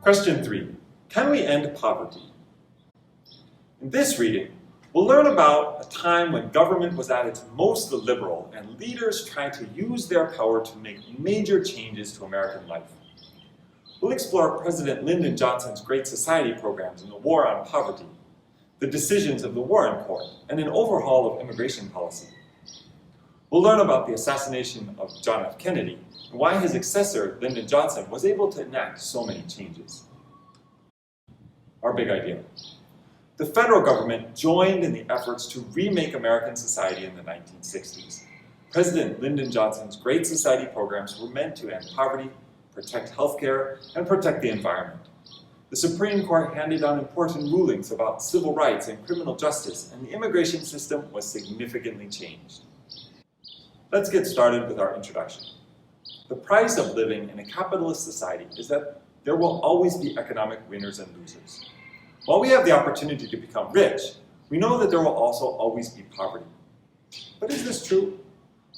Question 3. Can we end poverty? In this reading, we'll learn about a time when government was at its most liberal and leaders tried to use their power to make major changes to American life. We'll explore President Lyndon Johnson's Great Society programs in the war on poverty, the decisions of the Warren Court, and an overhaul of immigration policy. We'll learn about the assassination of John F. Kennedy and why his successor, Lyndon Johnson, was able to enact so many changes. Our big idea. The federal government joined in the efforts to remake American society in the 1960s. President Lyndon Johnson's Great Society programs were meant to end poverty, protect healthcare, and protect the environment. The Supreme Court handed down important rulings about civil rights and criminal justice, and the immigration system was significantly changed. Let's get started with our introduction. The price of living in a capitalist society is that there will always be economic winners and losers. While we have the opportunity to become rich, we know that there will also always be poverty. But is this true?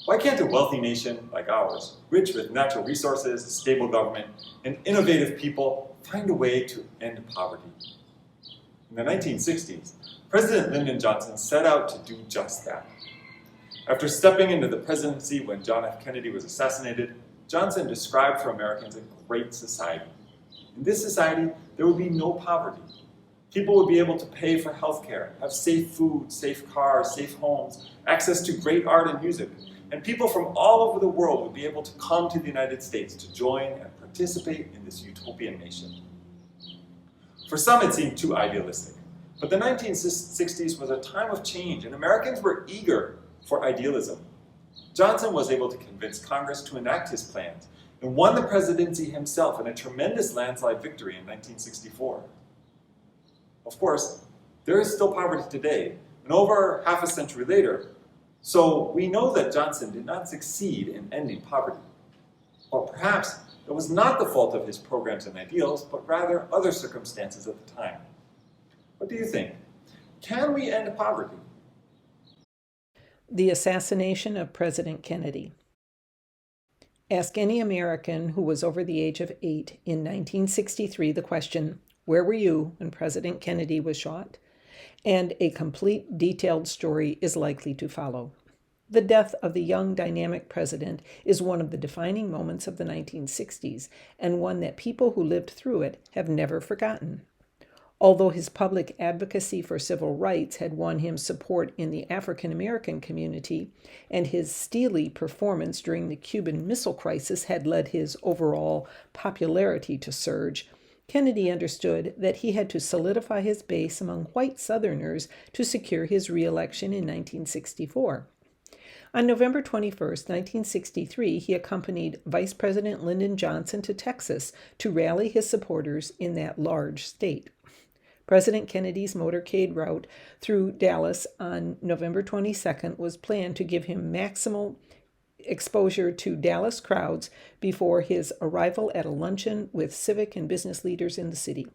Why can't a wealthy nation like ours, rich with natural resources, a stable government, and innovative people, find a way to end poverty? In the 1960s, President Lyndon Johnson set out to do just that. After stepping into the presidency when John F. Kennedy was assassinated, Johnson described for Americans a great society. In this society, there would be no poverty. People would be able to pay for healthcare, have safe food, safe cars, safe homes, access to great art and music, and people from all over the world would be able to come to the United States to join and participate in this utopian nation. For some, it seemed too idealistic, but the 1960s was a time of change, and Americans were eager for idealism. Johnson was able to convince Congress to enact his plans and won the presidency himself in a tremendous landslide victory in 1964. Of course, there is still poverty today, and over half a century later, so we know that Johnson did not succeed in ending poverty. Or perhaps it was not the fault of his programs and ideals, but rather other circumstances at the time. What do you think? Can we end poverty? The assassination of President Kennedy. Ask any American who was over the age of 8 in 1963 the question, "Where were you when President Kennedy was shot?" And a complete, detailed story is likely to follow. The death of the young, dynamic president is one of the defining moments of the 1960s, and one that people who lived through it have never forgotten. Although his public advocacy for civil rights had won him support in the African American community, and his steely performance during the Cuban Missile Crisis had led his overall popularity to surge, Kennedy understood that he had to solidify his base among white Southerners to secure his re-election in 1964. On November 21, 1963, he accompanied Vice President Lyndon Johnson to Texas to rally his supporters in that large state. President Kennedy's motorcade route through Dallas on November 22nd was planned to give him maximal exposure to Dallas crowds before his arrival at a luncheon with civic and business leaders in the city.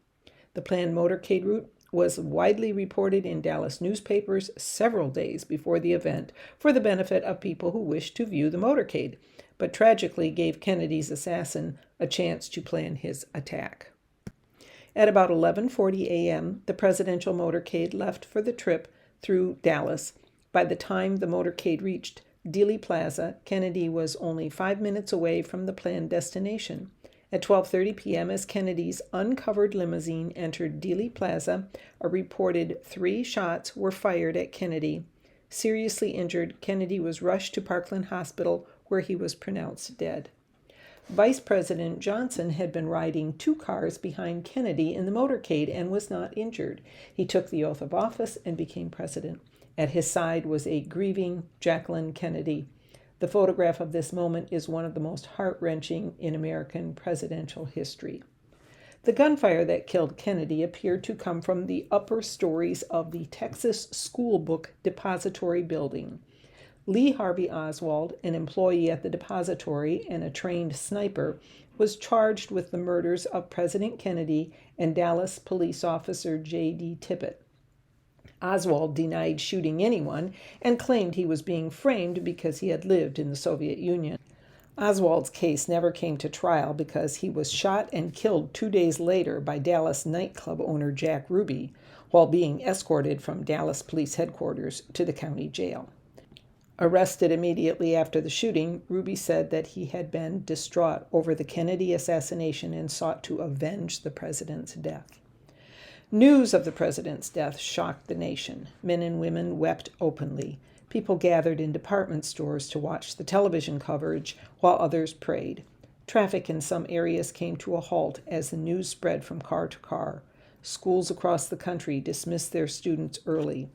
The planned motorcade route was widely reported in Dallas newspapers several days before the event for the benefit of people who wished to view the motorcade, but tragically gave Kennedy's assassin a chance to plan his attack. At about 11:40 a.m., the presidential motorcade left for the trip through Dallas. By the time the motorcade reached Dealey Plaza, Kennedy was only 5 minutes away from the planned destination. At 12:30 p.m., as Kennedy's uncovered limousine entered Dealey Plaza, a reported 3 shots were fired at Kennedy. Seriously injured, Kennedy was rushed to Parkland Hospital, where he was pronounced dead. Vice President Johnson had been riding 2 cars behind Kennedy in the motorcade and was not injured. He took the oath of office and became president. At his side was a grieving Jacqueline Kennedy. The photograph of this moment is one of the most heart-wrenching in American presidential history. The gunfire that killed Kennedy appeared to come from the upper stories of the Texas School Book Depository building. Lee Harvey Oswald, an employee at the depository and a trained sniper, was charged with the murders of President Kennedy and Dallas police officer J.D. Tippit. Oswald denied shooting anyone and claimed he was being framed because he had lived in the Soviet Union. Oswald's case never came to trial because he was shot and killed 2 days later by Dallas nightclub owner Jack Ruby while being escorted from Dallas Police Headquarters to the county jail. Arrested immediately after the shooting, Ruby said that he had been distraught over the Kennedy assassination and sought to avenge the president's death. News of the president's death shocked the nation. Men and women wept openly. People gathered in department stores to watch the television coverage while others prayed. Traffic in some areas came to a halt as the news spread from car to car. Schools across the country dismissed their students early.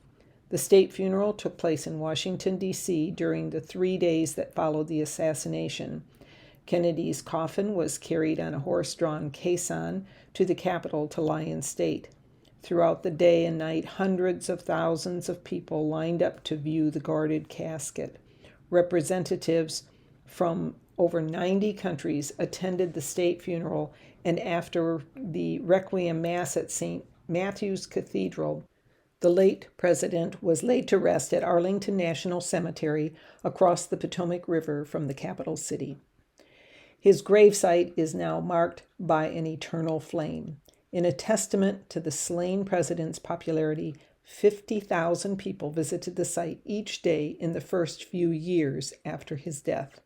The state funeral took place in Washington, D.C. during the 3 days that followed the assassination. Kennedy's coffin was carried on a horse-drawn caisson to the Capitol to lie in state. Throughout the day and night, hundreds of thousands of people lined up to view the guarded casket. Representatives from over 90 countries attended the state funeral, and after the Requiem Mass at St. Matthew's Cathedral, the late president was laid to rest at Arlington National Cemetery across the Potomac River from the capital city. His gravesite is now marked by an eternal flame. In a testament to the slain president's popularity, 50,000 people visited the site each day in the first few years after his death.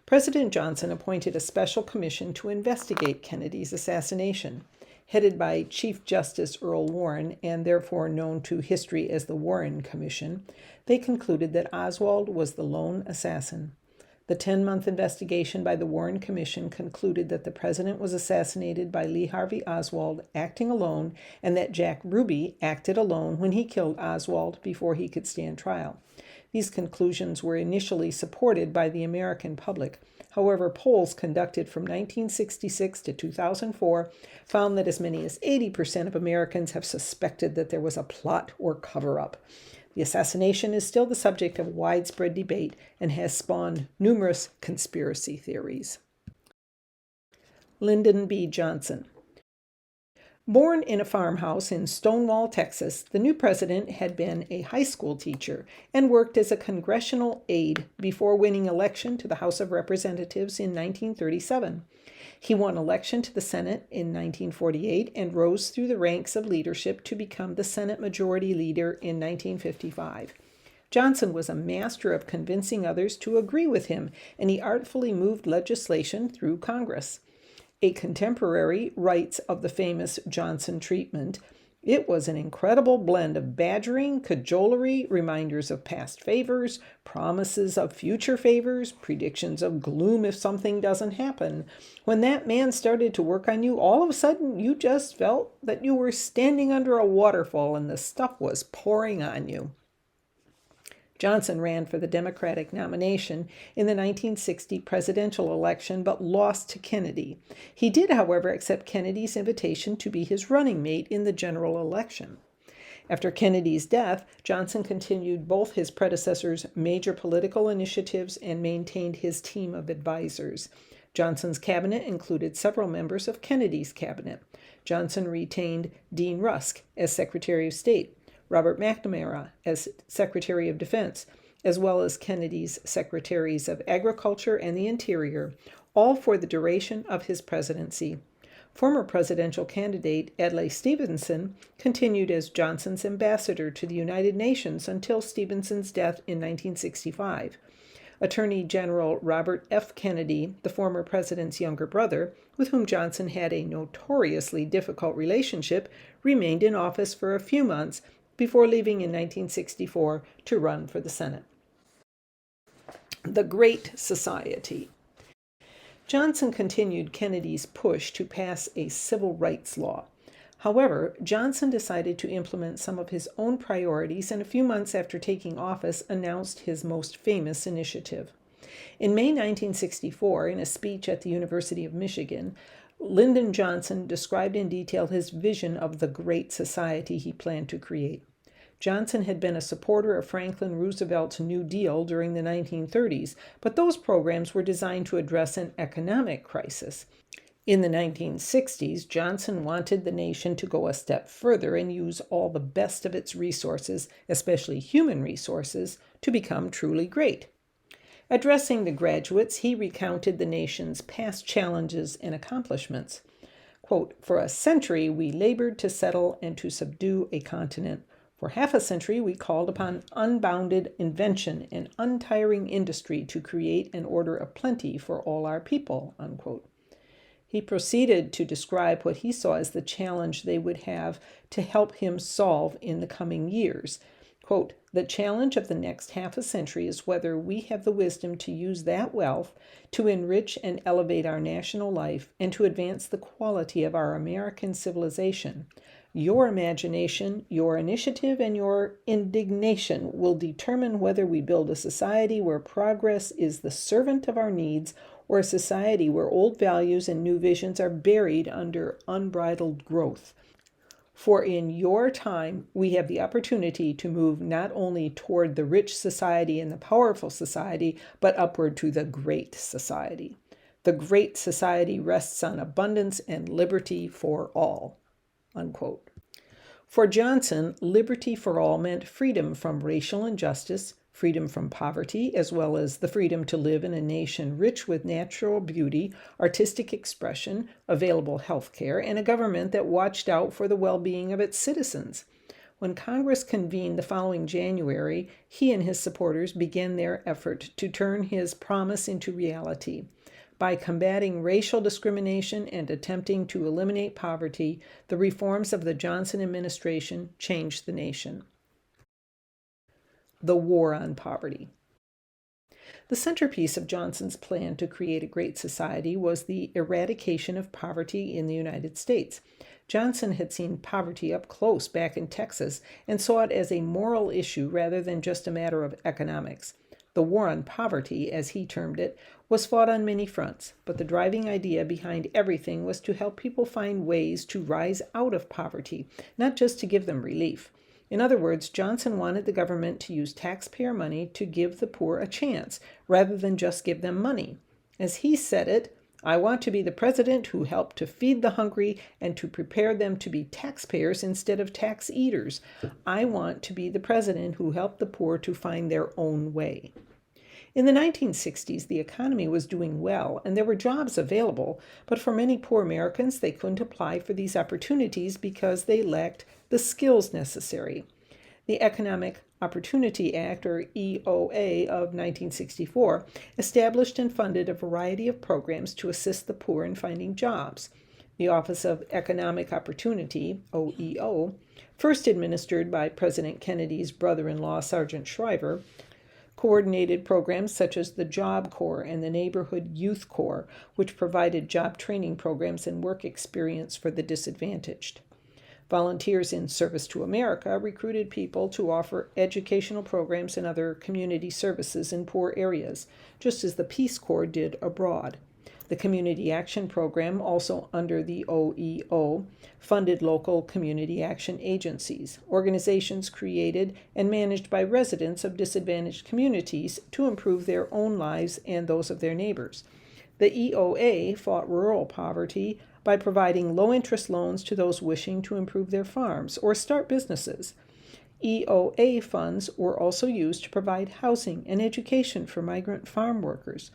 President Johnson appointed a special commission to investigate Kennedy's assassination. Headed by Chief Justice Earl Warren, and therefore known to history as the Warren Commission, they concluded that Oswald was the lone assassin. The 10-month investigation by the Warren Commission concluded that the president was assassinated by Lee Harvey Oswald acting alone, and that Jack Ruby acted alone when he killed Oswald before he could stand trial. These conclusions were initially supported by the American public. However, polls conducted from 1966 to 2004 found that as many as 80% of Americans have suspected that there was a plot or cover-up. The assassination is still the subject of widespread debate and has spawned numerous conspiracy theories. Lyndon B. Johnson. Born in a farmhouse in Stonewall, Texas, the new president had been a high school teacher and worked as a congressional aide before winning election to the House of Representatives in 1937. He won election to the Senate in 1948 and rose through the ranks of leadership to become the Senate Majority Leader in 1955. Johnson was a master of convincing others to agree with him, and he artfully moved legislation through Congress. A contemporary writes of the famous Johnson treatment, "It was an incredible blend of badgering, cajolery, reminders of past favors, promises of future favors, predictions of gloom if something doesn't happen. When that man started to work on you, all of a sudden you just felt that you were standing under a waterfall and the stuff was pouring on you." Johnson ran for the Democratic nomination in the 1960 presidential election but lost to Kennedy. He did, however, accept Kennedy's invitation to be his running mate in the general election. After Kennedy's death, Johnson continued both his predecessor's major political initiatives and maintained his team of advisors. Johnson's cabinet included several members of Kennedy's cabinet. Johnson retained Dean Rusk as Secretary of State, Robert McNamara as Secretary of Defense, as well as Kennedy's Secretaries of Agriculture and the Interior, all for the duration of his presidency. Former presidential candidate Adlai Stevenson continued as Johnson's ambassador to the United Nations until Stevenson's death in 1965. Attorney General Robert F. Kennedy, the former president's younger brother, with whom Johnson had a notoriously difficult relationship, remained in office for a few months before leaving in 1964 to run for the Senate. The Great Society. Johnson continued Kennedy's push to pass a civil rights law. However, Johnson decided to implement some of his own priorities and a few months after taking office announced his most famous initiative. In May 1964, in a speech at the University of Michigan, Lyndon Johnson described in detail his vision of the Great Society he planned to create. Johnson had been a supporter of Franklin Roosevelt's New Deal during the 1930s, but those programs were designed to address an economic crisis. In the 1960s, Johnson wanted the nation to go a step further and use all the best of its resources, especially human resources, to become truly great. Addressing the graduates, he recounted the nation's past challenges and accomplishments. Quote, "For a century, we labored to settle and to subdue a continent. For half a century, we called upon unbounded invention and untiring industry to create an order of plenty for all our people." Unquote. He proceeded to describe what he saw as the challenge they would have to help him solve in the coming years. Quote, "The challenge of the next half a century is whether we have the wisdom to use that wealth to enrich and elevate our national life and to advance the quality of our American civilization. Your imagination, your initiative, and your indignation will determine whether we build a society where progress is the servant of our needs or a society where old values and new visions are buried under unbridled growth. For in your time, we have the opportunity to move not only toward the rich society and the powerful society, but upward to the great society. The great society rests on abundance and liberty for all." Unquote. For Johnson, liberty for all meant freedom from racial injustice, freedom from poverty, as well as the freedom to live in a nation rich with natural beauty, artistic expression, available health care, and a government that watched out for the well-being of its citizens. When Congress convened the following January, he and his supporters began their effort to turn his promise into reality. By combating racial discrimination and attempting to eliminate poverty, the reforms of the Johnson administration changed the nation. The War on Poverty. The centerpiece of Johnson's plan to create a great society was the eradication of poverty in the United States. Johnson had seen poverty up close back in Texas and saw it as a moral issue rather than just a matter of economics. The war on poverty, as he termed it, was fought on many fronts, but the driving idea behind everything was to help people find ways to rise out of poverty, not just to give them relief. In other words, Johnson wanted the government to use taxpayer money to give the poor a chance, rather than just give them money. As he said it, "I want to be the president who helped to feed the hungry and to prepare them to be taxpayers instead of tax eaters. I want to be the president who helped the poor to find their own way." In the 1960s, the economy was doing well and there were jobs available, but for many poor Americans, they couldn't apply for these opportunities because they lacked the skills necessary. The Economic Opportunity Act, or EOA, of 1964 established and funded a variety of programs to assist the poor in finding jobs. The Office of Economic Opportunity, OEO, first administered by President Kennedy's brother-in-law, Sargent Shriver, coordinated programs such as the Job Corps and the Neighborhood Youth Corps, which provided job training programs and work experience for the disadvantaged. Volunteers in Service to America recruited people to offer educational programs and other community services in poor areas, just as the Peace Corps did abroad. The Community Action Program, also under the OEO, funded local community action agencies, organizations created and managed by residents of disadvantaged communities to improve their own lives and those of their neighbors. The EOA fought rural poverty by providing low-interest loans to those wishing to improve their farms or start businesses. EOA funds were also used to provide housing and education for migrant farm workers.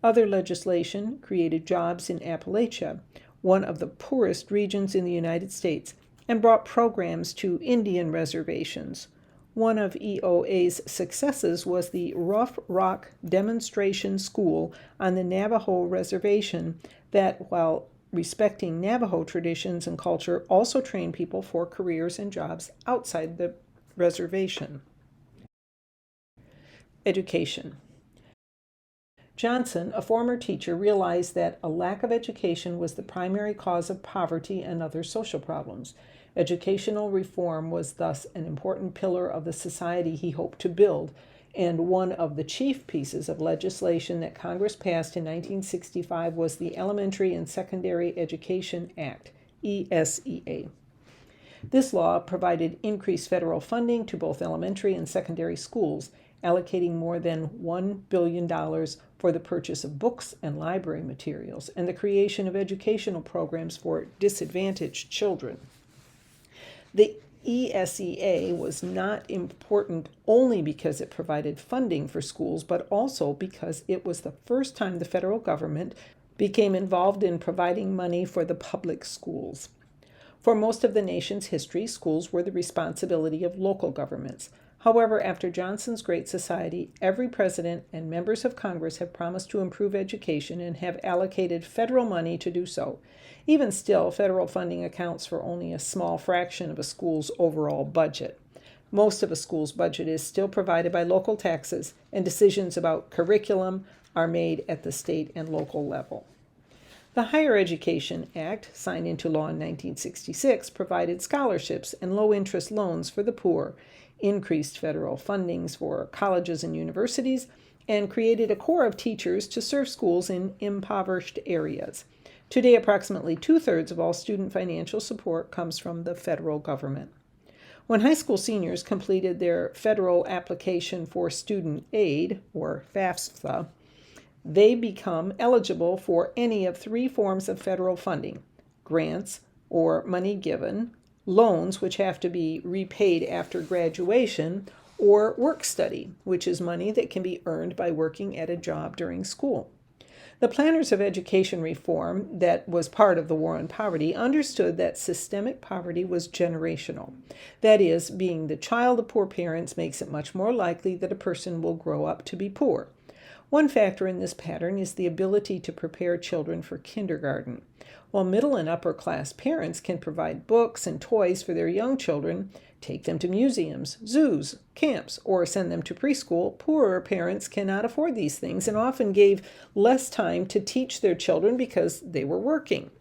Other legislation created jobs in Appalachia, one of the poorest regions in the United States, and brought programs to Indian reservations. One of EOA's successes was the Rough Rock Demonstration School on the Navajo Reservation that, while respecting Navajo traditions and culture, also trained people for careers and jobs outside the reservation. Education. Johnson, a former teacher, realized that a lack of education was the primary cause of poverty and other social problems. Educational reform was thus an important pillar of the society he hoped to build, and one of the chief pieces of legislation that Congress passed in 1965 was the Elementary and Secondary Education Act, ESEA. This law provided increased federal funding to both elementary and secondary schools, allocating more than $1 billion for the purchase of books and library materials and the creation of educational programs for disadvantaged children. The ESEA was not important only because it provided funding for schools, but also because it was the first time the federal government became involved in providing money for the public schools. For most of the nation's history, schools were the responsibility of local governments. However, after Johnson's Great Society, every president and members of Congress have promised to improve education and have allocated federal money to do so. Even still, federal funding accounts for only a small fraction of a school's overall budget. Most of a school's budget is still provided by local taxes, and decisions about curriculum are made at the state and local level. The Higher Education Act, signed into law in 1966, provided scholarships and low-interest loans for the poor, increased federal fundings for colleges and universities, and created a corps of teachers to serve schools in impoverished areas. Today, approximately 2/3 of all student financial support comes from the federal government. When high school seniors completed their federal application for student aid, or FAFSA, they become eligible for any of three forms of federal funding: grants, or money given, loans, which have to be repaid after graduation, or work study, which is money that can be earned by working at a job during school. The planners of education reform that was part of the War on Poverty understood that systemic poverty was generational. That is, being the child of poor parents makes it much more likely that a person will grow up to be poor. One factor in this pattern is the ability to prepare children for kindergarten. While middle and upper class parents can provide books and toys for their young children, take them to museums, zoos, camps, or send them to preschool, poorer parents cannot afford these things and often gave less time to teach their children because they were working.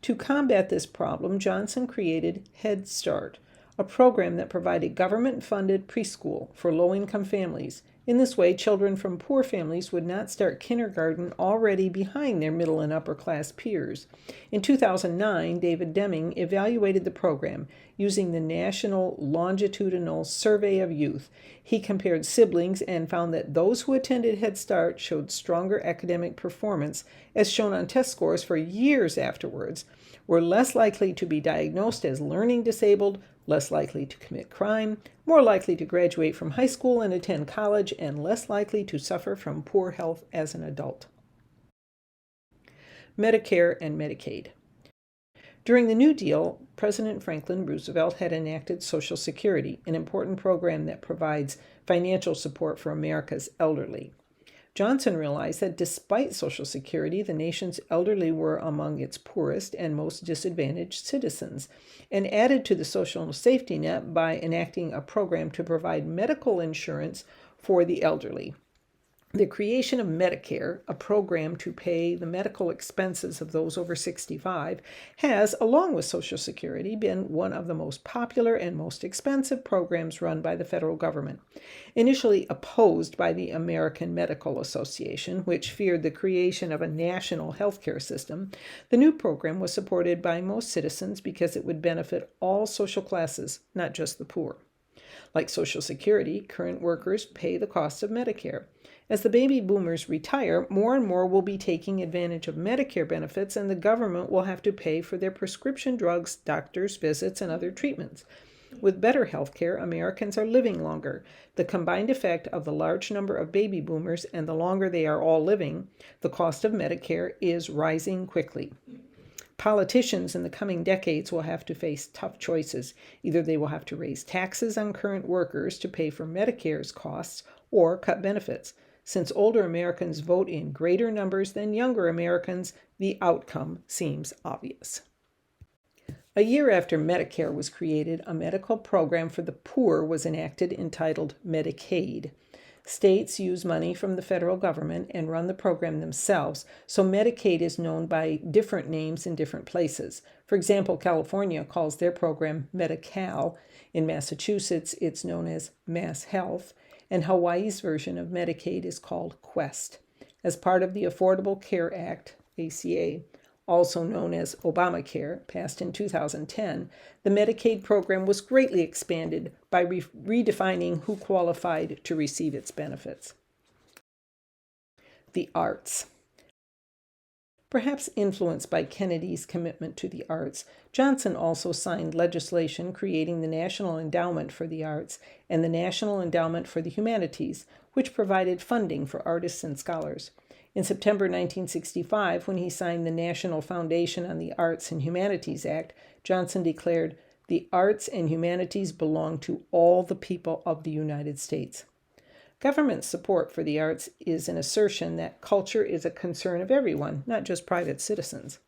To combat this problem, Johnson created Head Start, a program that provided government-funded preschool for low-income families. In this way, children from poor families would not start kindergarten already behind their middle and upper class peers. In 2009, David Deming evaluated the program using the National Longitudinal Survey of Youth. He compared siblings and found that those who attended Head Start showed stronger academic performance, as shown on test scores for years afterwards, were less likely to be diagnosed as learning disabled, less likely to commit crime, more likely to graduate from high school and attend college, and less likely to suffer from poor health as an adult. Medicare and Medicaid. During the New Deal, President Franklin Roosevelt had enacted Social Security, an important program that provides financial support for America's elderly. Johnson realized that despite Social Security, the nation's elderly were among its poorest and most disadvantaged citizens, and added to the social safety net by enacting a program to provide medical insurance for the elderly. The creation of Medicare, a program to pay the medical expenses of those over 65, has, along with Social Security, been one of the most popular and most expensive programs run by the federal government. Initially opposed by the American Medical Association, which feared the creation of a national healthcare system, the new program was supported by most citizens because it would benefit all social classes, not just the poor. Like Social Security, current workers pay the cost of Medicare. As the baby boomers retire, more and more will be taking advantage of Medicare benefits, and the government will have to pay for their prescription drugs, doctor's visits, and other treatments. With better health care, Americans are living longer. The combined effect of the large number of baby boomers and the longer they are all living, the cost of Medicare is rising quickly. Politicians in the coming decades will have to face tough choices. Either they will have to raise taxes on current workers to pay for Medicare's costs or cut benefits. Since older Americans vote in greater numbers than younger Americans, the outcome seems obvious. A year after Medicare was created, a medical program for the poor was enacted entitled Medicaid. States use money from the federal government and run the program themselves, so Medicaid is known by different names in different places. For example, California calls their program Medi-Cal. In Massachusetts, it's known as MassHealth, and Hawaii's version of Medicaid is called Quest. As part of the Affordable Care Act, ACA, also known as Obamacare, passed in 2010, the Medicaid program was greatly expanded by redefining who qualified to receive its benefits. The arts. Perhaps influenced by Kennedy's commitment to the arts, Johnson also signed legislation creating the National Endowment for the Arts and the National Endowment for the Humanities, which provided funding for artists and scholars. In September 1965, when he signed the National Foundation on the Arts and Humanities Act, Johnson declared, "The arts and humanities belong to all the people of the United States." Government support for the arts is an assertion that culture is a concern of everyone, not just private citizens.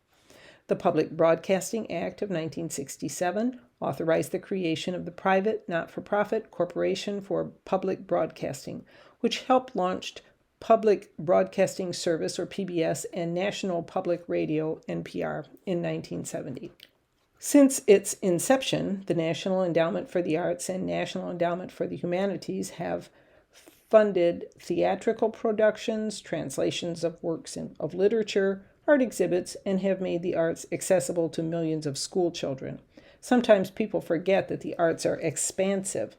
The Public Broadcasting Act of 1967 authorized the creation of the private, not-for-profit Corporation for Public Broadcasting, which helped launch Public Broadcasting Service, or PBS, and National Public Radio, NPR, in 1970. Since its inception, the National Endowment for the Arts and National Endowment for the Humanities have funded theatrical productions, translations of works of literature, art exhibits, and have made the arts accessible to millions of school children. Sometimes people forget that the arts are expansive.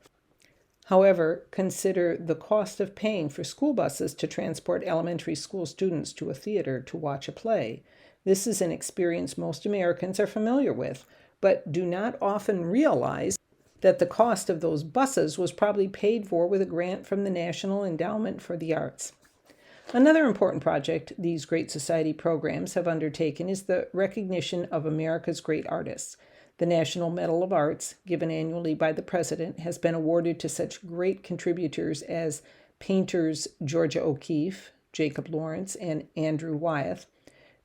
However, consider the cost of paying for school buses to transport elementary school students to a theater to watch a play. This is an experience most Americans are familiar with, but do not often realize that the cost of those buses was probably paid for with a grant from the National Endowment for the Arts. Another important project these Great Society programs have undertaken is the recognition of America's great artists. The National Medal of Arts, given annually by the President, has been awarded to such great contributors as painters Georgia O'Keeffe, Jacob Lawrence, and Andrew Wyeth,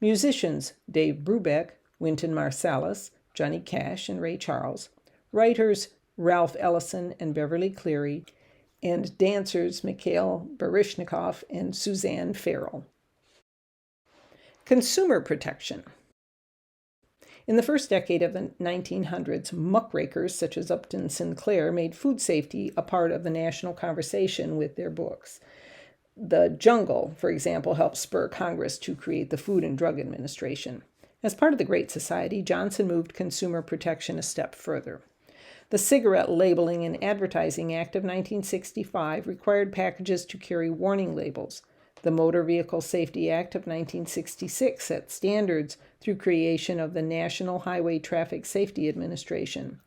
musicians Dave Brubeck, Wynton Marsalis, Johnny Cash, and Ray Charles, writers Ralph Ellison and Beverly Cleary, and dancers Mikhail Baryshnikov and Suzanne Farrell. Consumer protection. In the first decade of the 1900s, muckrakers such as Upton Sinclair made food safety a part of the national conversation with their books. The Jungle, for example, helped spur Congress to create the Food and Drug Administration. As part of the Great Society, Johnson moved consumer protection a step further. The Cigarette Labeling and Advertising Act of 1965 required packages to carry warning labels. The Motor Vehicle Safety Act of 1966 set standards through creation of the National Highway Traffic Safety Administration.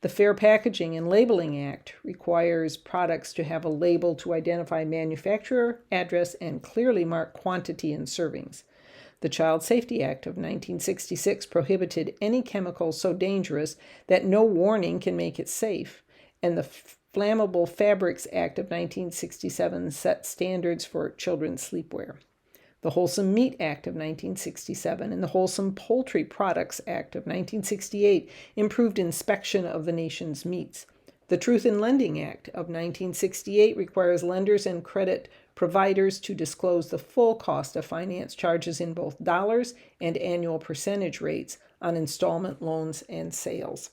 The Fair Packaging and Labeling Act requires products to have a label to identify manufacturer, address, and clearly mark quantity and servings. The Child Safety Act of 1966 prohibited any chemical so dangerous that no warning can make it safe, and the Flammable Fabrics Act of 1967 set standards for children's sleepwear. The Wholesome Meat Act of 1967 and the Wholesome Poultry Products Act of 1968 improved inspection of the nation's meats. The Truth in Lending Act of 1968 requires lenders and credit providers to disclose the full cost of finance charges in both dollars and annual percentage rates on installment loans and sales.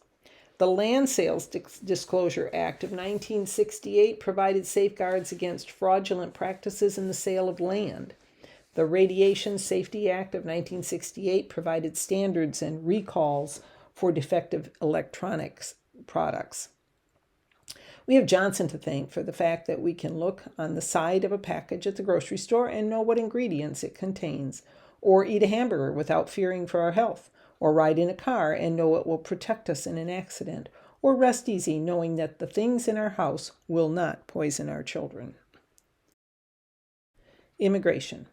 The Land Sales Disclosure Act of 1968 provided safeguards against fraudulent practices in the sale of land. The Radiation Safety Act of 1968 provided standards and recalls for defective electronics products. We have Johnson to thank for the fact that we can look on the side of a package at the grocery store and know what ingredients it contains, or eat a hamburger without fearing for our health, or ride in a car and know it will protect us in an accident, or rest easy knowing that the things in our house will not poison our children. Immigration.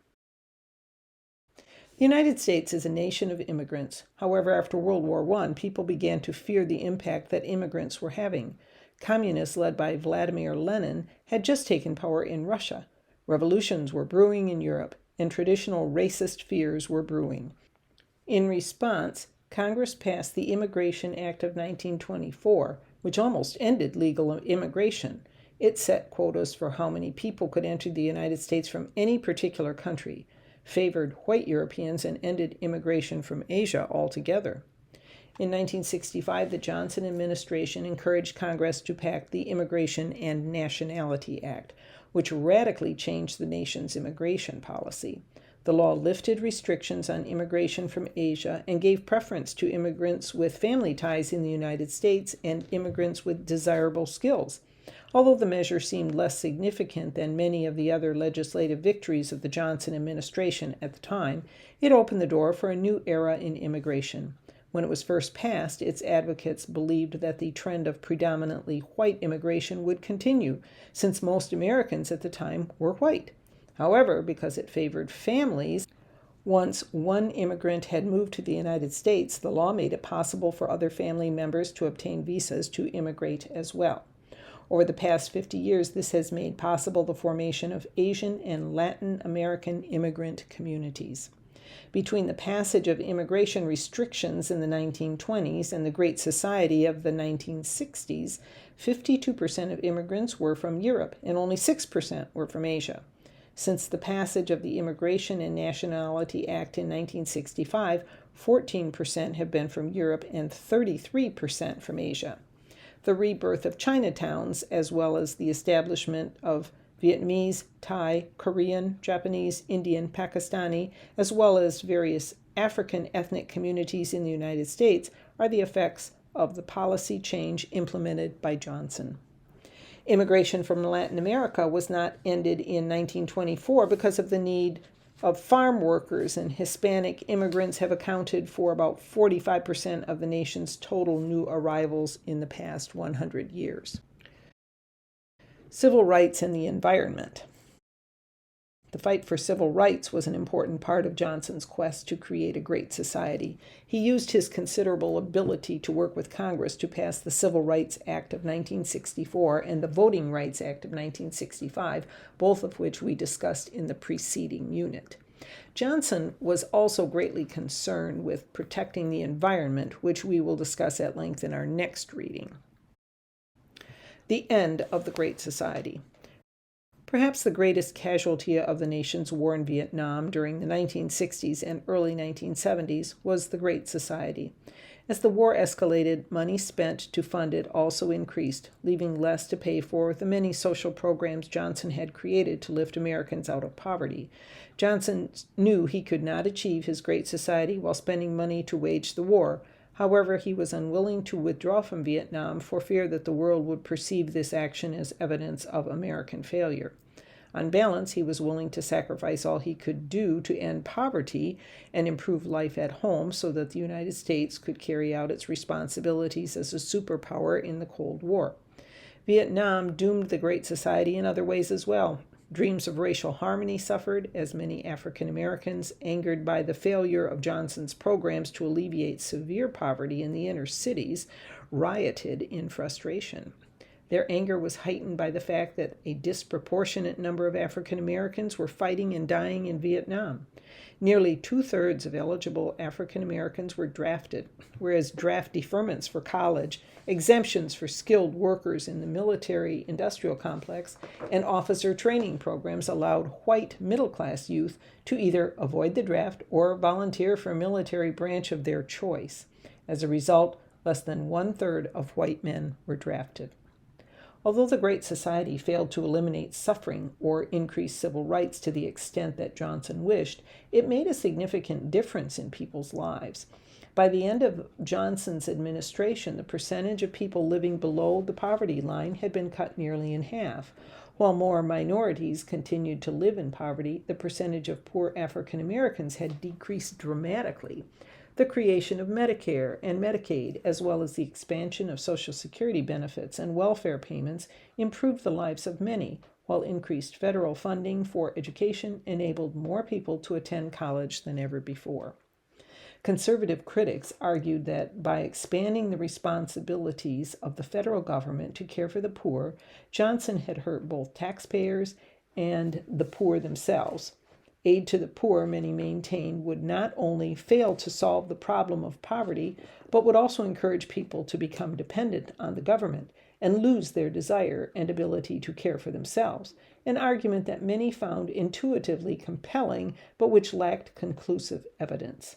The United States is a nation of immigrants. However, after World War I, people began to fear the impact that immigrants were having. Communists led by Vladimir Lenin had just taken power in Russia. Revolutions were brewing in Europe, and traditional racist fears were brewing. In response, Congress passed the Immigration Act of 1924, which almost ended legal immigration. It set quotas for how many people could enter the United States from any particular country, favored white Europeans, and ended immigration from Asia altogether. In 1965, the Johnson administration encouraged Congress to pass the Immigration and Nationality Act, which radically changed the nation's immigration policy. The law lifted restrictions on immigration from Asia and gave preference to immigrants with family ties in the United States and immigrants with desirable skills. Although the measure seemed less significant than many of the other legislative victories of the Johnson administration at the time, it opened the door for a new era in immigration. When it was first passed, its advocates believed that the trend of predominantly white immigration would continue, since most Americans at the time were white. However, because it favored families, once one immigrant had moved to the United States, the law made it possible for other family members to obtain visas to immigrate as well. Over the past 50 years, this has made possible the formation of Asian and Latin American immigrant communities. Between the passage of immigration restrictions in the 1920s and the Great Society of the 1960s, 52% of immigrants were from Europe and only 6% were from Asia. Since the passage of the Immigration and Nationality Act in 1965, 14% have been from Europe and 33% from Asia. The rebirth of Chinatowns, as well as the establishment of Vietnamese, Thai, Korean, Japanese, Indian, Pakistani, as well as various African ethnic communities in the United States, are the effects of the policy change implemented by Johnson. Immigration from Latin America was not ended in 1924 because of the need of farm workers, and Hispanic immigrants have accounted for about 45% of the nation's total new arrivals in the past 100 years. Civil rights and the environment. The fight for civil rights was an important part of Johnson's quest to create a great society. He used his considerable ability to work with Congress to pass the Civil Rights Act of 1964 and the Voting Rights Act of 1965, both of which we discussed in the preceding unit. Johnson was also greatly concerned with protecting the environment, which we will discuss at length in our next reading. The end of the Great Society. Perhaps the greatest casualty of the nation's war in Vietnam during the 1960s and early 1970s was the Great Society. As the war escalated, money spent to fund it also increased, leaving less to pay for the many social programs Johnson had created to lift Americans out of poverty. Johnson knew he could not achieve his Great Society while spending money to wage the war. However, he was unwilling to withdraw from Vietnam for fear that the world would perceive this action as evidence of American failure. On balance, he was willing to sacrifice all he could do to end poverty and improve life at home so that the United States could carry out its responsibilities as a superpower in the Cold War. Vietnam doomed the Great Society in other ways as well. Dreams of racial harmony suffered, as many African Americans, angered by the failure of Johnson's programs to alleviate severe poverty in the inner cities, rioted in frustration. Their anger was heightened by the fact that a disproportionate number of African Americans were fighting and dying in Vietnam. Nearly 2/3 of eligible African Americans were drafted, whereas draft deferments for college, exemptions for skilled workers in the military-industrial complex, and officer training programs allowed white middle-class youth to either avoid the draft or volunteer for a military branch of their choice. As a result, less than 1/3 of white men were drafted. Although the Great Society failed to eliminate suffering or increase civil rights to the extent that Johnson wished, it made a significant difference in people's lives. By the end of Johnson's administration, the percentage of people living below the poverty line had been cut nearly in half. While more minorities continued to live in poverty, the percentage of poor African Americans had decreased dramatically. The creation of Medicare and Medicaid, as well as the expansion of Social Security benefits and welfare payments, improved the lives of many, while increased federal funding for education enabled more people to attend college than ever before. Conservative critics argued that by expanding the responsibilities of the federal government to care for the poor, Johnson had hurt both taxpayers and the poor themselves. Aid to the poor, many maintained, would not only fail to solve the problem of poverty, but would also encourage people to become dependent on the government and lose their desire and ability to care for themselves, an argument that many found intuitively compelling, but which lacked conclusive evidence.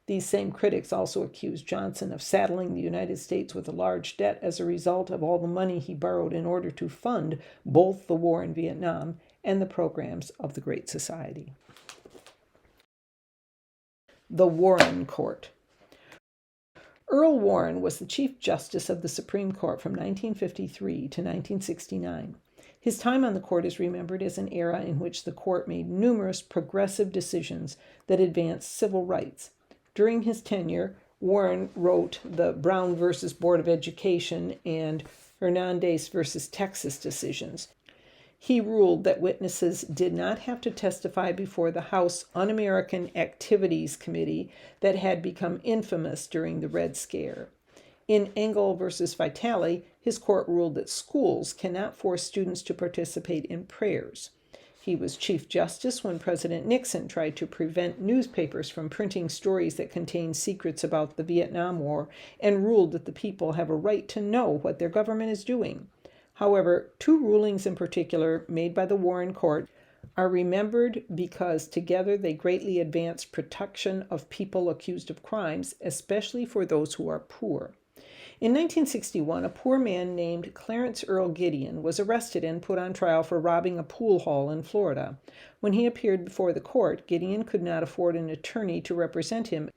These same critics also accused Johnson of saddling the United States with a large debt as a result of all the money he borrowed in order to fund both the war in Vietnam and the programs of the Great Society. The Warren Court. Earl Warren was the Chief Justice of the Supreme Court from 1953 to 1969. His time on the court is remembered as an era in which the court made numerous progressive decisions that advanced civil rights. During his tenure, Warren wrote the Brown versus Board of Education and Hernandez versus Texas decisions. He ruled that witnesses did not have to testify before the House Un-American Activities Committee that had become infamous during the Red Scare. In Engel versus Vitale, his court ruled that schools cannot force students to participate in prayers. He was Chief Justice when President Nixon tried to prevent newspapers from printing stories that contained secrets about the Vietnam War and ruled that the people have a right to know what their government is doing. However, two rulings in particular made by the Warren Court are remembered because together they greatly advanced protection of people accused of crimes, especially for those who are poor. In 1961, a poor man named Clarence Earl Gideon was arrested and put on trial for robbing a pool hall in Florida. When he appeared before the court, Gideon could not afford an attorney to represent him,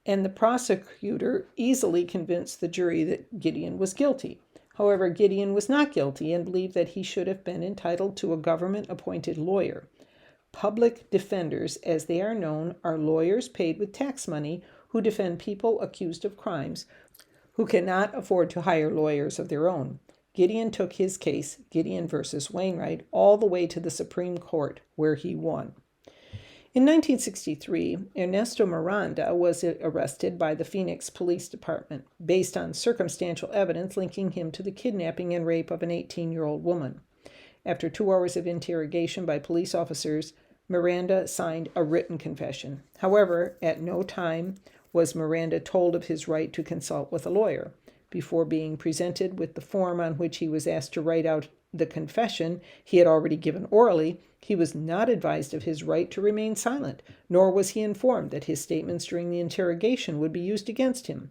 and the prosecutor easily convinced the jury that Gideon was guilty. However, Gideon was not guilty and believed that he should have been entitled to a government-appointed lawyer. Public defenders, as they are known, are lawyers paid with tax money who defend people accused of crimes who cannot afford to hire lawyers of their own. Gideon took his case, Gideon versus Wainwright, all the way to the Supreme Court, where he won. In 1963, Ernesto Miranda was arrested by the Phoenix Police Department, based on circumstantial evidence linking him to the kidnapping and rape of an 18-year-old woman. After 2 hours of interrogation by police officers, Miranda signed a written confession. However, at no time was Miranda told of his right to consult with a lawyer. Before being presented with the form on which he was asked to write out the confession he had already given orally, he was not advised of his right to remain silent, nor was he informed that his statements during the interrogation would be used against him.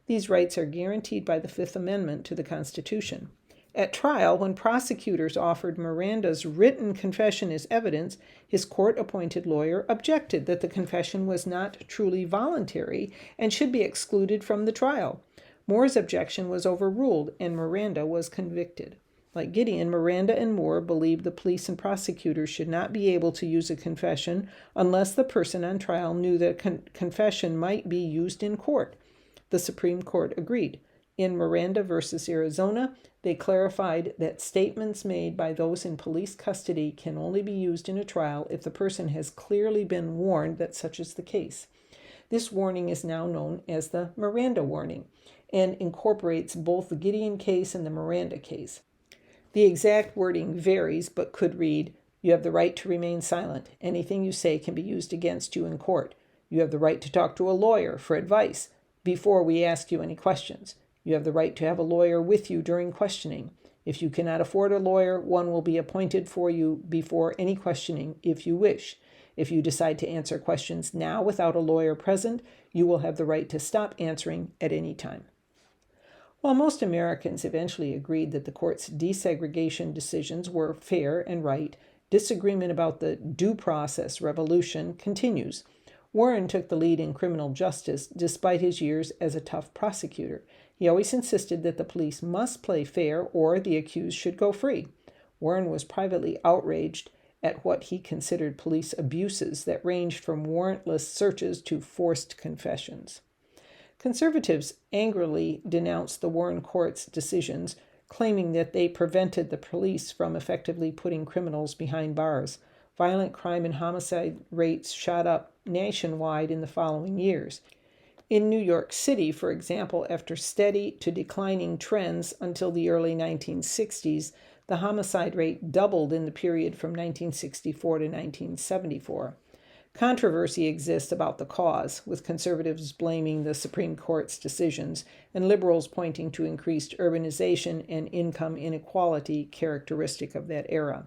These rights are guaranteed by the Fifth Amendment to the Constitution. At trial, when prosecutors offered Miranda's written confession as evidence, his court-appointed lawyer objected that the confession was not truly voluntary and should be excluded from the trial. Moore's objection was overruled, and Miranda was convicted. Like Gideon, Miranda and Moore believed the police and prosecutors should not be able to use a confession unless the person on trial knew that confession might be used in court. The Supreme Court agreed. In Miranda versus Arizona, they clarified that statements made by those in police custody can only be used in a trial if the person has clearly been warned that such is the case. This warning is now known as the Miranda warning and incorporates both the Gideon case and the Miranda case. The exact wording varies but could read, "You have the right to remain silent. Anything you say can be used against you in court. You have the right to talk to a lawyer for advice before we ask you any questions. You have the right to have a lawyer with you during questioning. If you cannot afford a lawyer, one will be appointed for you before any questioning if you wish. If you decide to answer questions now without a lawyer present, you will have the right to stop answering at any time." While most Americans eventually agreed that the court's desegregation decisions were fair and right, disagreement about the due process revolution continues. Warren took the lead in criminal justice despite his years as a tough prosecutor. He always insisted that the police must play fair or the accused should go free. Warren was privately outraged at what he considered police abuses that ranged from warrantless searches to forced confessions. Conservatives angrily denounced the Warren Court's decisions, claiming that they prevented the police from effectively putting criminals behind bars. Violent crime and homicide rates shot up nationwide in the following years. In New York City, for example, after steady to declining trends until the early 1960s, the homicide rate doubled in the period from 1964 to 1974. Controversy exists about the cause, with conservatives blaming the Supreme Court's decisions and liberals pointing to increased urbanization and income inequality characteristic of that era.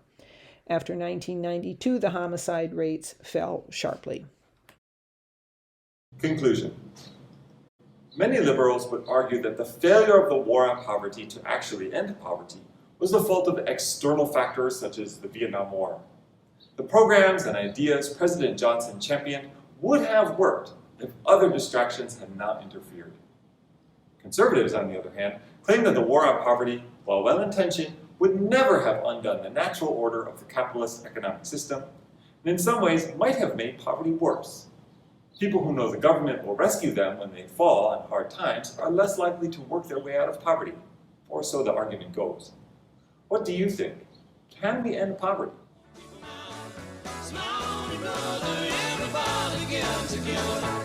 After 1992, the homicide rates fell sharply. Conclusion. Many liberals would argue that the failure of the war on poverty to actually end poverty was the fault of external factors such as the Vietnam War. The programs and ideas President Johnson championed would have worked if other distractions had not interfered. Conservatives, on the other hand, claim that the war on poverty, while well-intentioned, would never have undone the natural order of the capitalist economic system, and in some ways might have made poverty worse. People who know the government will rescue them when they fall on hard times are less likely to work their way out of poverty, or so the argument goes. What do you think? Can we end poverty? Small brother, everybody get together.